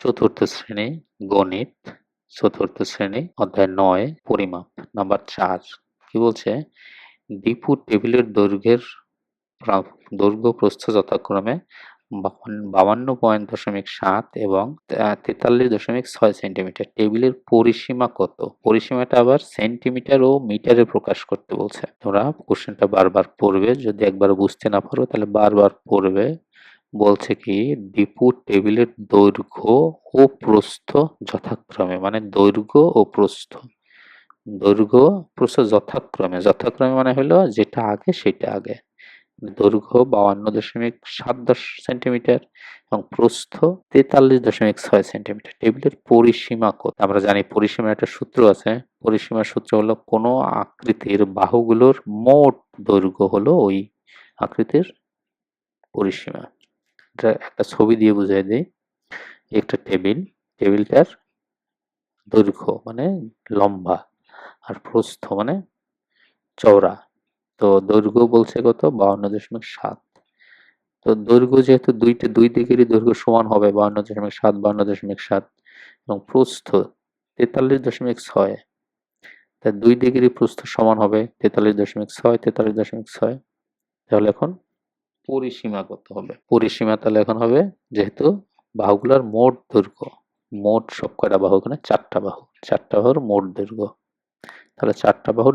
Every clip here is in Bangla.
চতুর্থ শ্রেণী গণিত, চতুর্থ শ্রেণী অধ্যায় ৯ পরিমাপ নাম্বার ৪ কি বলছে? দীপু টেবিলের দৈর্ঘ্য প্রস্থ যথাক্রমে 52.7 এবং 43.6 সেন্টিমিটার। টেবিলের পরিসীমা কত? পরিসীমাটা আবার সেন্টিমিটার ও মিটারে প্রকাশ করতে বলছে। তোমরা কোশ্চেনটা বারবার পড়বে, যদি একবার বুঝতে না পারো তাহলে বারবার পড়বে। বলছে কি দীপু টেবিলের দৈর্ঘ্য ও প্রস্থ যথাক্রমে, মানে দৈর্ঘ্য ও প্রস্থ, দৈর্ঘ্য প্রস্থ যথাক্রমে মানে হলো যেটা আগে সেটা আগে। দৈর্ঘ্য 52.7 সেন্টিমিটার এবং প্রস্থ 43.6 সেন্টিমিটার। টেবিলের পরিসীমা কত? আমরা জানি পরিসীমার একটা সূত্র আছে। পরিসীমার সূত্র হলো কোনো আকৃতির বাহুগুলোর মোট দৈর্ঘ্য হলো ওই আকৃতির পরিসীমা। এটা একটা ছবি দিয়ে বুঝিয়ে দিই। একটা টেবিলটার দৈর্ঘ্য মানে লম্বা আর প্রস্থ মানে চওড়া। তো দৈর্ঘ্য বলছে কত? 52.7। তো দৈর্ঘ্য যেহেতু দুই দিকেরই দৈর্ঘ্য সমান হবে 52.7 এবং প্রস্থ 43.6, তাই দুই দিকেরই প্রস্থ সমান হবে 43.6। তাহলে এখন পরিসীমা কত হবে? পরিসীমা তাহলে এখন হবে, যেহেতু বাহুগুলোর মোট দৈর্ঘ্য, মোট সব কয়টা বাহু, এখানে 4টা বাহু, 4টা বাহুর মোট দৈর্ঘ্য, তাহলে 4টা বাহুর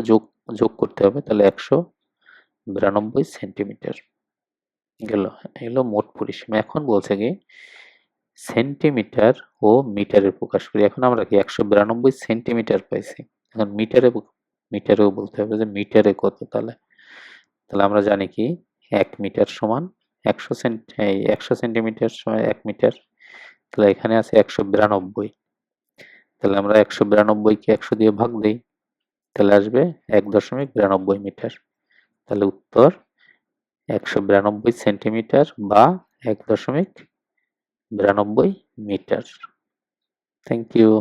যোগ করতে হবে, তাহলে 192 সেন্টিমিটার গেল। এগুলো মোট পরিসীমা। এখন বলছে কি সেন্টিমিটার ও মিটারে প্রকাশ করি। এখন আমরা কি 192 সেন্টিমিটার পাইছি, এখন মিটারেও বলতে হবে যে মিটারে কত। তাহলে আমরা জানি কি 1 মিটার সমান 100 সেন্টিমিটার সমান 1 মিটার। তাহলে এখানে আছে 192, তাহলে আমরা 192 কে 100 দিয়ে ভাগ দিই, তাহলে আসবে 1.92 মিটার। তাহলে উত্তর 192 সেন্টিমিটার বা 1.92 মিটার। Thank you.